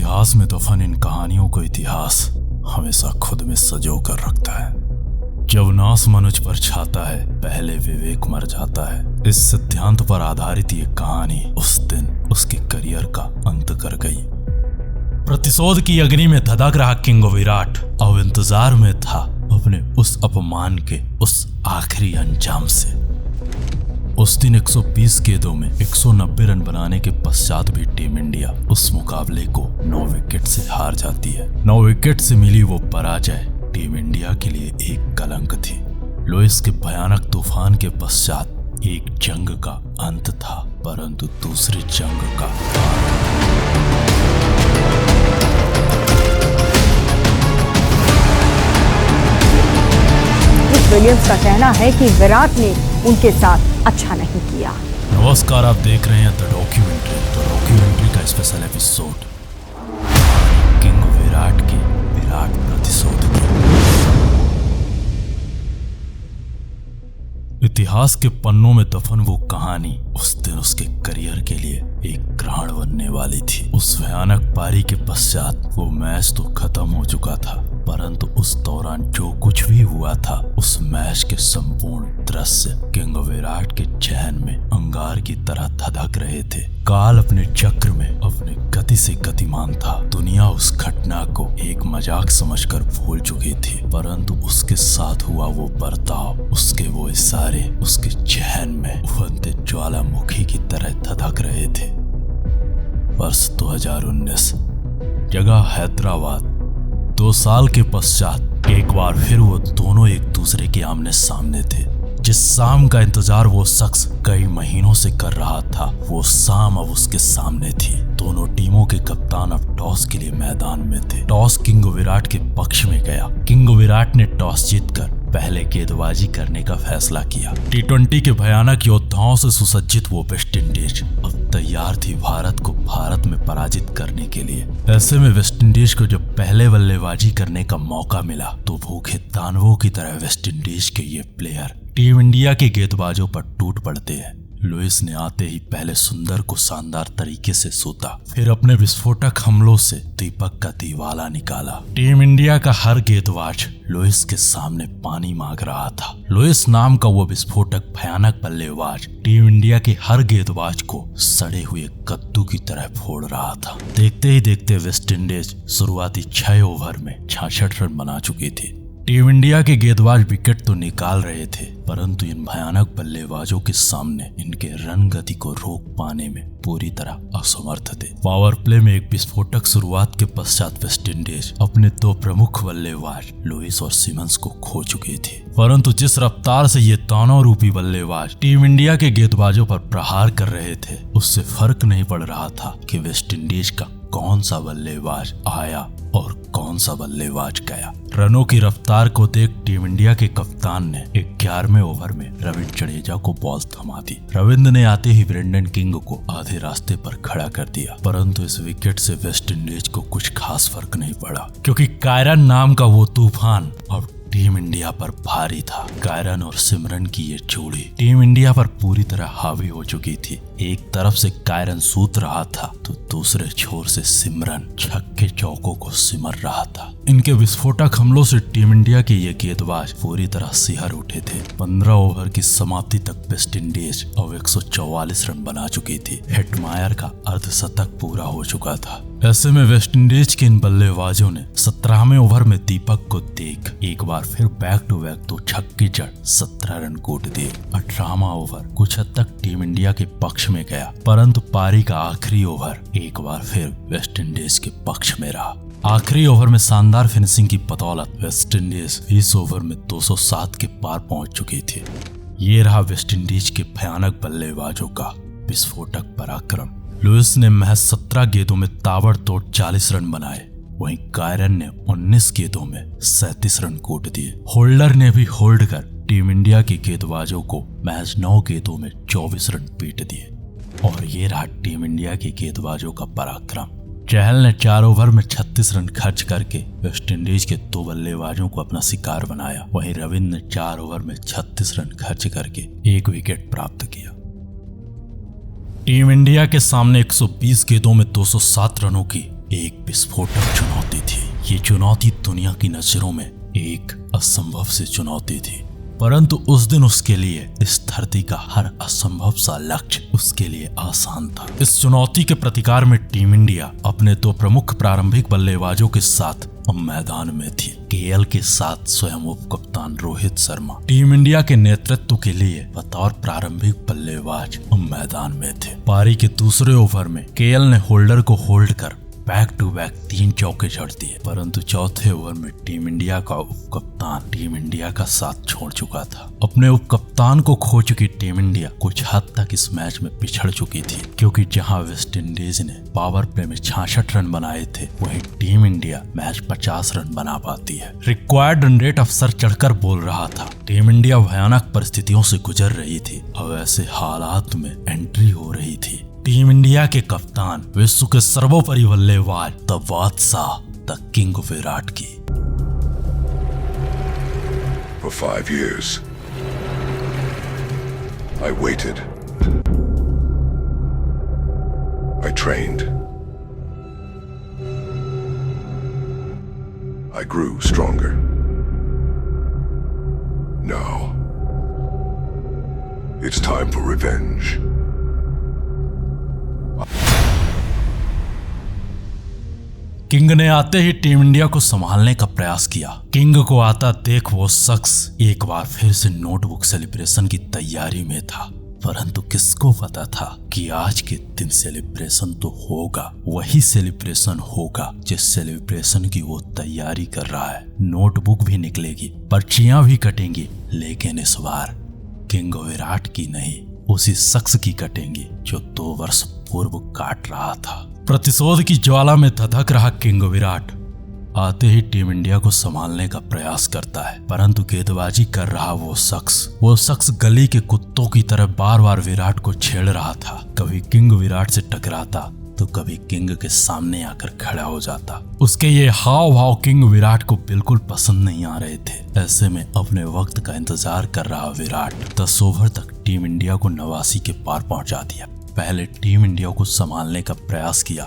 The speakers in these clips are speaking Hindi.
इतिहास में दफन इन कहानियों को इतिहास हमेशा खुद में सजो कर रखता है। जब नास मनुज पर छाता है, पहले विवेक मर जाता है। इस सिद्धांत पर आधारित ये कहानी उस दिन उसके करियर का अंत कर गई। प्रतिशोध की अग्नि में धधक रहा किंग विराट अब इंतजार में था अपने उस अपमान के उस आखिरी अंजाम से। उस दिन 120 गेंदों में 190 रन बनाने के पश्चात भी टीम इंडिया उस मुकाबले को 9 विकेट से हार जाती है। 9 विकेट से मिली वो पराजय टीम इंडिया के लिए एक कलंक थी। लुइस के भयानक तूफान के पश्चात एक जंग का अंत था, परंतु दूसरी जंग का विलियम्स का कहना है कि विराट ने उनके साथ अच्छा नहीं किया। नमस्कार, आप देख रहे हैं द डॉक्यूमेंट्री का स्पेशल एपिसोड किंग विराट के विराट प्रतिशोध की। इतिहास के पन्नों में दफन वो कहानी उस दिन उसके करियर के लिए एक ग्रहण बनने वाली थी। उस भयानक पारी के पश्चात वो मैच तो खत्म हो चुका था, परंतु उस दौरान जो कुछ भी हुआ था उस मैच के संपूर्ण दृश्य किंग विराट के चहन में अंगार की तरह धधक रहे थे। काल अपने चक्र में अपने गति से गतिमान था। दुनिया उस घटना को एक मजाक समझकर भूल चुकी थी, परंतु उसके साथ हुआ वो बर्ताव, उसके वो इशारे उसके चहन में उफनते ज्वालामुखी की तरह धधक रहे थे। वर्ष 2019, जगह हैदराबाद। 2 साल के पश्चात एक बार फिर वो दोनों एक दूसरे के आमने सामने थे। जिस शाम का इंतजार वो शख्स कई महीनों से कर रहा था, वो शाम अब उसके सामने थी। दोनों टीमों के कप्तान अब टॉस के लिए मैदान में थे। टॉस किंग विराट के पक्ष में गया। किंग विराट ने टॉस जीतकर पहले गेंदबाजी करने का फैसला किया। T20 के भयानक योद्धाओं से सुसज्जित वो वेस्ट इंडीज अब तैयार थी भारत को भारत में पराजित करने के लिए। ऐसे में वेस्ट इंडीज को जब पहले बल्लेबाजी करने का मौका मिला तो भूखे दानवों की तरह वेस्ट इंडीज के ये प्लेयर टीम इंडिया के गेंदबाजों पर टूट पड़ते हैं। लुइस ने आते ही पहले सुंदर को शानदार तरीके से सूता, फिर अपने विस्फोटक हमलों से दीपक का दीवाला निकाला। टीम इंडिया का हर गेंदबाज लुइस के सामने पानी मांग रहा था। लुइस नाम का वो विस्फोटक भयानक बल्लेबाज टीम इंडिया के हर गेंदबाज को सड़े हुए कद्दू की तरह फोड़ रहा था। देखते ही देखते वेस्ट इंडीज शुरुआती 6 ओवर में 66 रन बना चुकी थी। टीम इंडिया के गेंदबाज विकेट तो निकाल रहे थे, परंतु इन भयानक बल्लेबाजों के सामने इनके रन गति को रोक पाने में पूरी तरह असमर्थ थे। पावर प्ले में एक विस्फोटक शुरुआत के पश्चात वेस्ट इंडीज अपने 2 प्रमुख बल्लेबाज लुइस और सिमंस को खो चुकी थी, परंतु जिस रफ्तार से ये दानव रूपी बल्लेबाज टीम इंडिया के गेंदबाजों पर प्रहार कर रहे थे, उससे फर्क नहीं पड़ रहा था कि वेस्ट इंडीज का कौन सा बल्लेबाज आया और कौन सा बल्लेबाज गया। रनों की रफ्तार को देख टीम इंडिया के कप्तान ने 11वें ओवर में रविंद्र जडेजा को बॉल थमा दी। रविंद्र ने आते ही ब्रेंडन किंग को आधे रास्ते पर खड़ा कर दिया, परंतु इस विकेट से वेस्ट इंडीज को कुछ खास फर्क नहीं पड़ा, क्योंकि कायरन नाम का वो तूफान अब टीम इंडिया पर भारी था। कायरन और सिमरन की ये जोड़ी टीम इंडिया पर पूरी तरह हावी हो चुकी थी। एक तरफ से कायरन सूत रहा था तो दूसरे छोर से सिमरन छक्के चौकों को सिमर रहा था। इनके विस्फोटक हमलों से टीम इंडिया के ये गेंदबाज पूरी तरह सिहर उठे थे। 15 ओवर की समाप्ति तक वेस्ट इंडीज अब 144 रन बना चुकी थी। हेटमायर का अर्धशतक पूरा हो चुका था। ऐसे में वेस्ट इंडीज के इन बल्लेबाजों ने 17वें ओवर में दीपक को देख एक बार फिर बैक टू बैक 2 छक्के जड़ 17 रन कूट दिए। 18वां ओवर कुछ हद तक टीम इंडिया के पक्ष में गया, परंतु पारी का आखिरी ओवर एक बार फिर वेस्ट इंडीज के पक्ष में रहा। आखिरी ओवर में शानदार फिनिशिंग की बदौलत वेस्ट इंडीज इस ओवर में 207 के पार पहुंच चुकी थी। ये रहा वेस्ट इंडीज के भयानक बल्लेबाजों का विस्फोटक पराक्रम। लुइस ने महज 17 गेंदों में ताबड़तोड़ 40 रन बनाए, वहीं कायरन ने 19 गेंदों में 37 रन कूट दिए। होल्डर ने भी होल्ड कर टीम इंडिया के गेंदबाजों को महज 9 गेंदों में 24 रन पीट दिए। और ये रहा टीम इंडिया के गेंदबाजों का पराक्रम। चहल ने 4 ओवर में 36 रन खर्च करके वेस्ट इंडीज के 2 बल्लेबाजों को अपना शिकार बनाया। वहीं रविंद्र ने 4 ओवर में 36 रन खर्च करके 1 विकेट प्राप्त किया। टीम इंडिया के सामने 120 गेंदों में 207 रनों की एक विस्फोटक चुनौती थी। ये चुनौती दुनिया की नजरों में एक असंभव सी चुनौती थी, परंतु उस दिन उसके लिए इस धरती का हर असंभव सा लक्ष्य उसके लिए आसान था। इस चुनौती के प्रतिकार में टीम इंडिया अपने 2 प्रमुख प्रारंभिक बल्लेबाजों के साथ मैदान में थी। केएल के साथ स्वयं उप कप्तान रोहित शर्मा टीम इंडिया के नेतृत्व के लिए बतौर प्रारंभिक बल्लेबाज मैदान में थे। पारी के दूसरे ओवर में केएल ने होल्डर को होल्ड कर बैक टू बैक 3 चौके जड़ दिए, परंतु चौथे ओवर में टीम इंडिया का उप कप्तान टीम इंडिया का साथ छोड़ चुका था। अपने उप कप्तान को खो चुकी टीम इंडिया कुछ हद तक इस मैच में पिछड़ चुकी थी, क्योंकि जहां वेस्ट इंडीज ने पावर प्ले में 66 रन बनाए थे, वहीं टीम इंडिया मैच 50 रन बना पाती है। रिक्वायर्ड रन रेट अफसर चढ़कर बोल रहा था। टीम इंडिया भयानक परिस्थितियों से गुजर रही थी। अब ऐसे हालात में एंट्री हो रही थी टीम इंडिया के कप्तान, विश्व के सर्वोपरि बल्लेबाज, द बादशाह, द किंग विराट की। For 5 years, I waited. I trained. I grew stronger. Now, it's time for revenge. King ने आते ही टीम इंडिया को संभालने का प्रयास किया। किंग को आता देख वो शख्स एक बार फिर से नोटबुक सेलिब्रेशन की तैयारी में था, परंतु किसको पता था कि आज के दिन सेलिब्रेशन तो होगा, वही सेलिब्रेशन होगा जिस सेलिब्रेशन की वो तैयारी कर रहा है। नोटबुक भी निकलेगी, पर्चियां भी कटेंगी, लेकिन इस बार किंग विराट की नहीं, उसी शख्स की कटेंगी जो 2 वर्ष पूर्व काट रहा था। प्रतिशोध की ज्वाला में धधक रहा किंग विराट आते ही टीम इंडिया को संभालने का प्रयास करता है, परंतु गेंदबाजी कर रहा वो शख्स गली के कुत्तों की तरह बार बार विराट को छेड़ रहा था। कभी किंग विराट से टकराता तो कभी किंग के सामने आकर खड़ा हो जाता। उसके ये हाव भाव किंग विराट को बिल्कुल पसंद नहीं आ रहे थे। ऐसे में अपने वक्त का इंतजार कर रहा विराट 10 ओवर तक टीम इंडिया को 89 के पार पहुंचा दिया। पहले टीम इंडिया को संभालने का प्रयास किया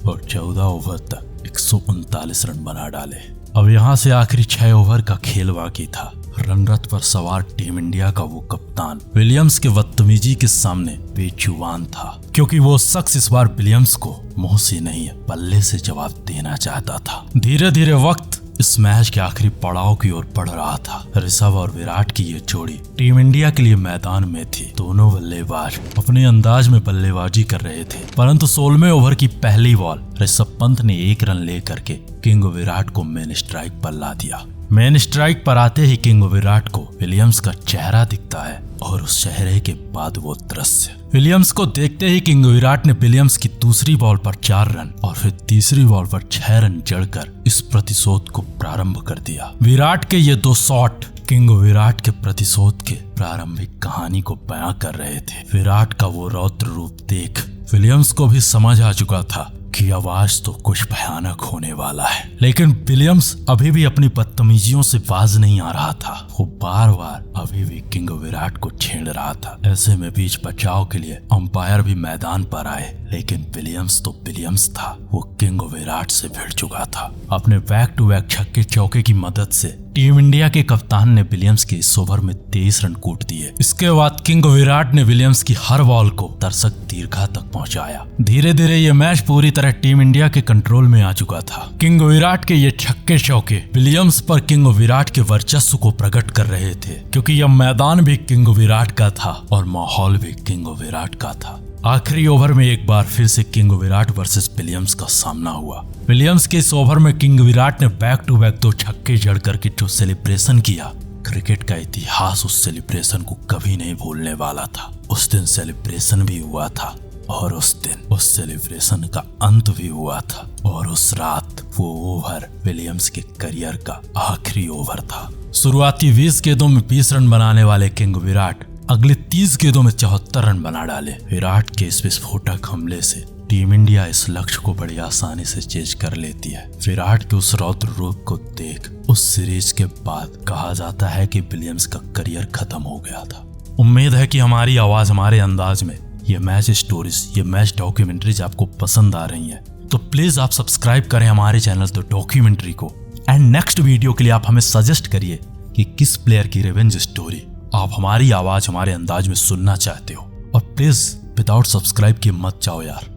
और 14 ओवर तक 139 रन बना डाले। अब यहाँ से आखिरी 6 ओवर का खेल बाकी था। रन रथ पर सवार टीम इंडिया का वो कप्तान विलियम्स के बदतमीजी के सामने बेजुबान था, क्योंकि वो शख्स इस बार विलियम्स को मुंह से नहीं बल्ले से जवाब देना चाहता था। धीरे धीरे वक्त इस मैच के आखिरी पड़ाव की ओर बढ़ रहा था। ऋषभ और विराट की ये जोड़ी टीम इंडिया के लिए मैदान में थी। दोनों बल्लेबाज अपने अंदाज में बल्लेबाजी कर रहे थे, परंतु 16वें ओवर की पहली बॉल ऋषभ पंत ने 1 रन लेकर के किंग विराट को मेन स्ट्राइक पर ला दिया। मेन स्ट्राइक पर आते ही किंग विराट को विलियम्स का चेहरा दिखता है और उस चेहरे के बाद वो दृश्य। विलियम्स को देखते ही किंग विराट ने विलियम्स की दूसरी बॉल पर 4 रन और फिर तीसरी बॉल पर 6 रन जड़कर इस प्रतिशोध को प्रारंभ कर दिया। विराट के ये 2 शॉट किंग विराट के प्रतिशोध के प्रारंभिक कहानी को बयां कर रहे थे। विराट का वो रौद्र रूप देख विलियम्स को भी समझ आ चुका था कि आवाज तो कुछ भयानक होने वाला है, लेकिन विलियम्स अभी भी अपनी बदतमीजियों से बाज नहीं आ रहा था। वो बार बार अभी भी किंग विराट को छेड़ रहा था। ऐसे में बीच बचाव के लिए अंपायर भी मैदान पर आए, लेकिन विलियम्स तो विलियम्स था, वो किंग विराट से भिड़ चुका था। अपने बैक टू बैक छक्के चौके की मदद से टीम इंडिया के कप्तान ने विलियम्स के इस ओवर में 23 रन कूट दिए। इसके बाद किंग विराट ने विलियम्स की हर बॉल को दर्शक दीर्घा तक पहुंचाया। धीरे धीरे ये मैच पूरी तरह टीम इंडिया के कंट्रोल में आ चुका था। किंग विराट के ये छक्के चौके विलियम्स पर किंग विराट के वर्चस्व को प्रकट कर रहे थे, क्योंकि यह मैदान भी किंग विराट का था और माहौल भी किंग विराट का था। आखिरी ओवर में एक बार फिर से किंग विराट वर्सेस विलियम्स का सामना हुआ। विलियम्स के इस ओवर में किंग विराट ने बैक टू बैक 2 छक्के जड़ करके जो सेलिब्रेशन किया, क्रिकेट का इतिहास उस सेलिब्रेशन को कभी नहीं भूलने वाला था। उस दिन सेलिब्रेशन भी हुआ था और उस दिन उस सेलिब्रेशन का अंत भी हुआ था, और उस रात वो ओवर विलियम्स के करियर का आखिरी ओवर था। शुरुआती 20 गेंदों में 20 रन बनाने वाले किंग विराट अगले 30 गेंदों में 74 रन बना डाले। विराट के इस विस्फोटक हमले से टीम इंडिया इस लक्ष्य को बड़ी आसानी से चेज कर लेती है। विराट के उस रौद्र रूप को देख उस सीरीज के बाद कहा जाता है कि विलियम्स का करियर खत्म हो गया था। उम्मीद है कि हमारी आवाज, हमारे अंदाज में ये मैच स्टोरीज, ये मैच डॉक्यूमेंट्रीज आपको पसंद आ रही हैं। तो प्लीज आप सब्सक्राइब करें हमारे चैनल द डॉक्यूमेंट्री को। एंड नेक्स्ट वीडियो के लिए आप हमें सजेस्ट करिए कि किस प्लेयर की रिवेंज स्टोरी आप हमारी आवाज हमारे अंदाज में सुनना चाहते हो। और प्लीज विदाउट सब्सक्राइब किए मत जाओ यार।